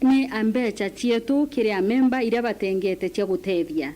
ni ambecha chietu kiria memba ira batengete cia gutethia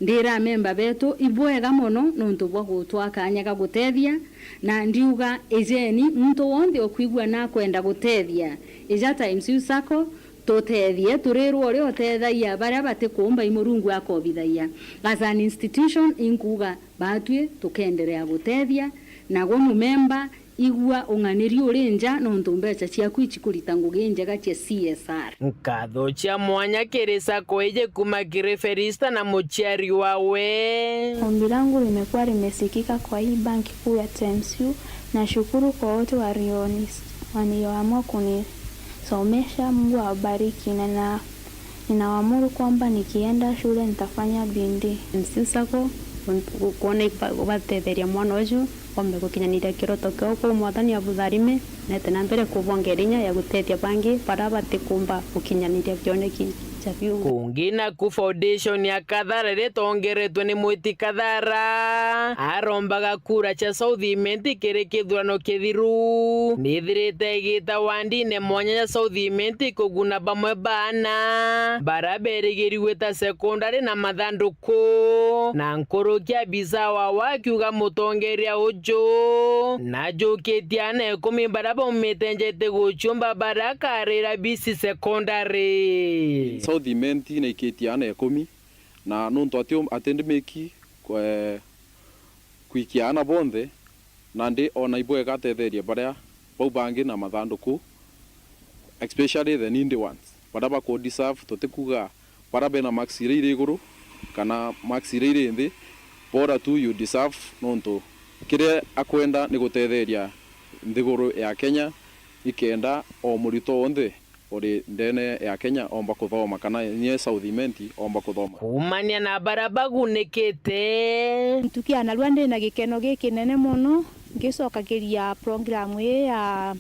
ndira memba betu ibwega mono nonto bwa gutwakanya ga gutethia na ndiuga ejeni mtu wonde okwigwa na kwenda gutethia eja times usako totethie turirwo ri otethia baria batikumba imurungu akobithaia as an institution inkuga batwe tukenderea gutethia na gwo memba igua unganiri urinja no ntumbecha ciaku ichikurita ngugi njega cia CSR nkatho cia mwanya kirisa koeje kuma kireferista na mochiari wawe. Ombi langu limekuwa limesikika kwa hii banki kuu ya TMCU na shukuru kwa wote walioamua kunisomesha. Mungu awabariki na ninawaamuru kwamba nikienda shule nitafanya bidii. Msisako kuona ibatetheria mwana ucio ombe gukinyanira kiroto kio kwa mwathani abutharime na tena mbere kubongerinya ya gutethia bangi para batikumba gukinyaniria kioneki cha viungo kungina ku foundation ya Kathara retongeretwe ni mwiti Kathara arombaga kura cha Southiment kiri kithurano kithiru nithirite igita wandine mwanya ya Southiment kuguna bamwe bana baraberigiri gwita secondary na mathanduku na nkuru kia bisawa wakiuga mutongeria ujo na joketiana kumi baraba umetenjete guchumba barakarira bisi secondary Southiment na iketiana 10 na nuntu atio atendemeki kwikiana bonthe na ndi ona ibwega tetheria baria bau bangi na mathanduku especially the needy ones baraba ko deserve totekuga baraba na maxire iguru kana maxire ndi bora tu you deserve nuntu kire akwenda ni gutetheria nthiguru ya Kenya ikenda o murito onthe ori ndene ya Kenya omba kuthoma kana nye Southiment omba kuthoma kumania na barabagu nekete tukiana rwande na gikeno gikinene muno ngicokagiria program ya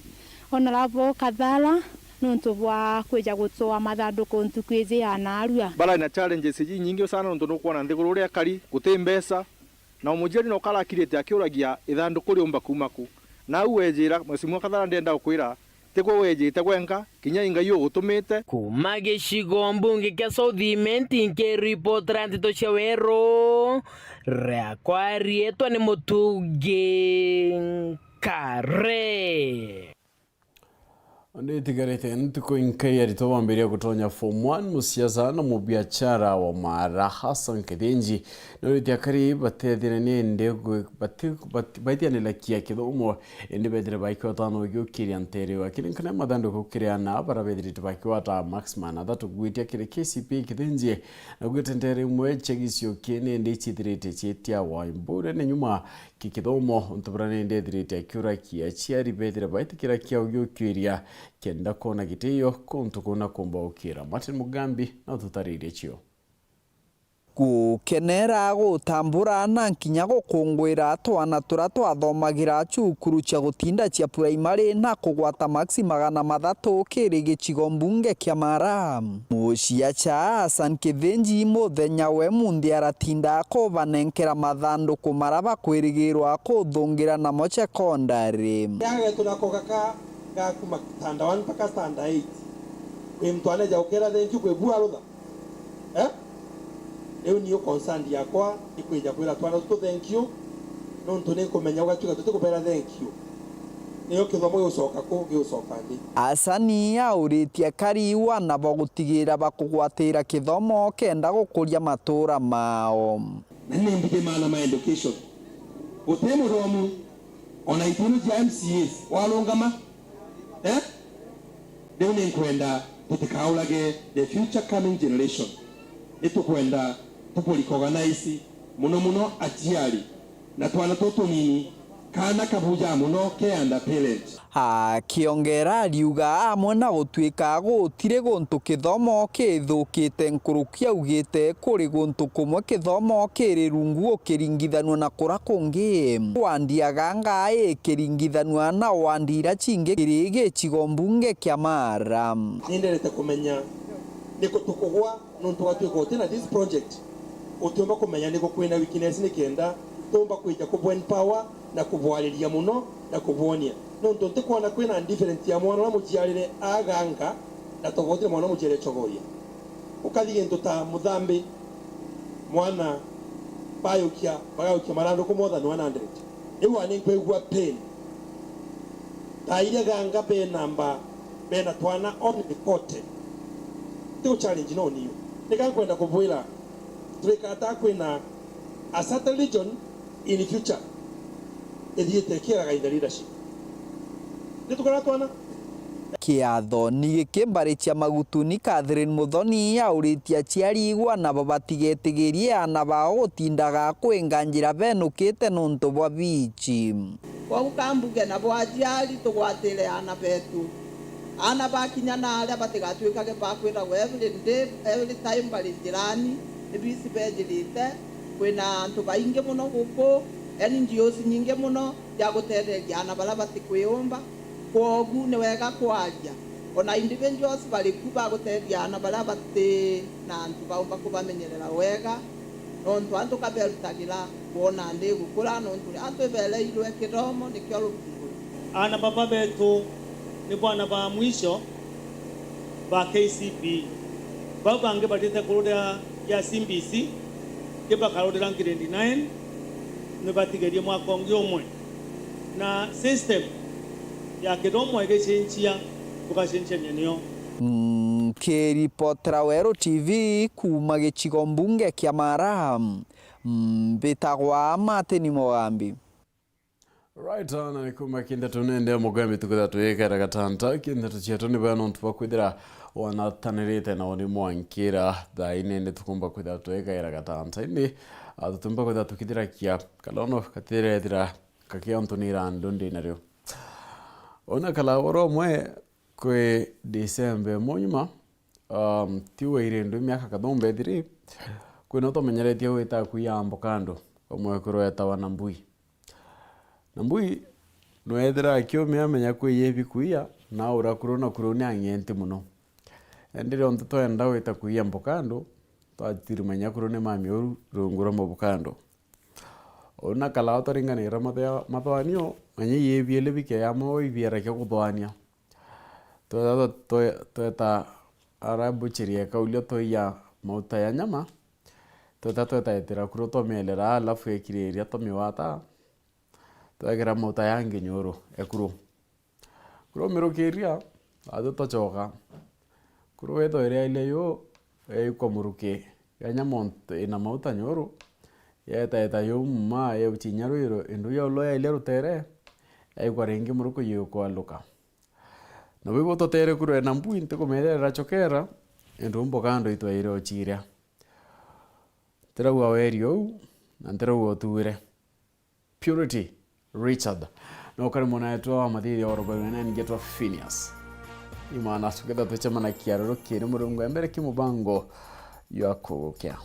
Honorable Kathara nuntu bwa kweja gutwa mathanduku ntukwizi anarua bara na challenges nyingi sana nuntu nukuona nthiguru ria kari gutimbesa na umujeri no kala kirete akiuragia ithanduku riumba kumaku na uwejira mesimu Kathara ndenda ukwira tegwo wejite gwenka kinya ingai ugutumite kuma gicigo mbunge kia Southiment nke report Nteto cia Weru rekwa rietwa ni mutungi kare nditigarite ntuko inkai aritoambiria gutonya form 1 musiasa na mubiachara wa Mara Hassan Kedenji no ritiakari batethire ni ndego batiane la kia kithomo ende bedre baikwa tano gyokiria ntere wa kilinkana madando kukiria na barabedri tbaikwa ta maxman Ithatu gwitia kire KCP Kedenji na gwetentere mwe chegisio kene ndichitirite chetia wa imbure ne nyuma kikithomo ntubrane ndedirite akura kia chiari bedre baitikira kia gyokiria kenda kona gitiyo kuntu kuna kumba ukira Martin Mugambi na tutaririe chio gukenera gutambura na nkinya gukungwira twana turia twathomagira cukuru cia gutinda cia primary na kugwata maxi 300 kiri gicigo mbunge kia Mara muciacha Hassan Kedenji muthenya we mundi aratinda kubanenkera mathanduku maraba kwirigirwa kuthungira namo secondary yaga tunakogaka kuma standard 1 mpaka standard 8 kwe mtwane ja ukera thank you kwe bua rutha eu niyo concern yakwa ikweja kwira twana tu thank you no ntone kumenya ugakiuga tutikupera thank you niyo kithomo gucoka ku giucoka ndi Asani auritie kariwa na bagutigira bakugwatira kithomo kenda gukuria matura mao nani mbige maana ma education utemu romu ona itunu ja MCAs walongama leo ni kwenda tutikaulage the future coming generation itukwenda tupoliorganize muno achiari na twana tutunini kana kabuja muno ke anda parents akiongera ariuga amwe na gutwika gutire guntu kithomo kithukite nkurukia ugite kuri guntu kumwe kithomo kiri rungu ukiringithanwa na kura kungi wandiaga ngai kiringithanwa na wandira chinge kiri gicigo mbunge kia Mara ninderete kumenya niko tukugwa nuntu watwika utina this project utiomba kumenya niko kwina weakness ni kenda tomba kwija kubwen power na kubwaliria muno na kubwonia nuntu ntikwana kwina different ya mwana na mujiarire aganga na tofauti mwana mujere chogoria ukathige ntuta muthambi mwana bayukia marando kumotha 100 iwa ni kwegwa pain taire ganga be namba be na twana on the court to challenge no niyo nikankwenda kubwira turikata kwina a certain region in the future ethiete ga leadership nitukora twana kiatho ni gikimbaricia magutuni Catherine Muthoni auritie aciari igwa na babatigetigirie ana bao gutindaga kwinganjira benukite nuntu bwa bichi kwa kambuge na bwajiari tugwatire ana betu ana bakinya na aria batigatwikage bakwira every day every time bari jirani ibisi bejirite kwina antu bainge muno guko NGOs nyinge muno ya gutereria ana bara batikwiyumba kwogu ni wega kwaria ona individuals bari kuba gutereria ana bara bati na antu baumba kubamenyerera wega nontu antu kabelutagira kuona ndi gukura nontu antu beleirwe kithomo nikyo rukungu ana baba betu ni bwana ba mwisho ba KCB baba ange batite kurudia ya CBC kiba karudira grade 9 ne batigerie mwaka umwe na system ya kithomo igichinchia tukachinchia nyenyo kiripotera Weru TV kuma gicigo mbunge kia Mara mbitagwa Martin Mogambi. Right on, and kuma Nteto nende Mogambi tukutha tuikera gatanta Nteto cietu ni bano ntuba kwithira wanatanirite na oni mwankira thainende tukumba kwithira tuikera gatanta indi tutumba kwithira tukithira kia kalono katirethira kakiontunira ndundi nario ona kala woro mwe kwe December monyuma tiwe irendu miaka kathombe thiri kwina utomenyeretie wita kuyambo kando omwe kurweta wana mbui Nambui noethera kiumia amenya kwiyebi kuia na urakuru na kuruni angenti muno endire onto twenda wita kuia mbokando twatiri menya kuruni mami oru rungura mbokando ona kala toringanira mathwanio menya yebi elebike ya mo ibiara kyo kuthwania tweta arabu chiria kaulio toya mauta ya nyama tweta etira kuro tomelera alafu ekireria tomiwata twagera mauta yange nyoro ekuru kuro mirukiria ado tochoka kuro weto area ile yo ikomuruke yanya monte ina mauta nyoro yeta yo mma ye uchinyaro iro indu yo loya ile rutere kwarengi muruko yo kwaluka na wibo totere kuro na mbu inte komerera chokera indu mbokando itwa ire ochiria tera wa werio na tera wa tuire Purity Richard no kare mona yetu wa madhiri ya orobo na ngetwa PHINEAS IMAANA tuketha tuchama na kiaroro kiri murungu embere kimubango yakogokea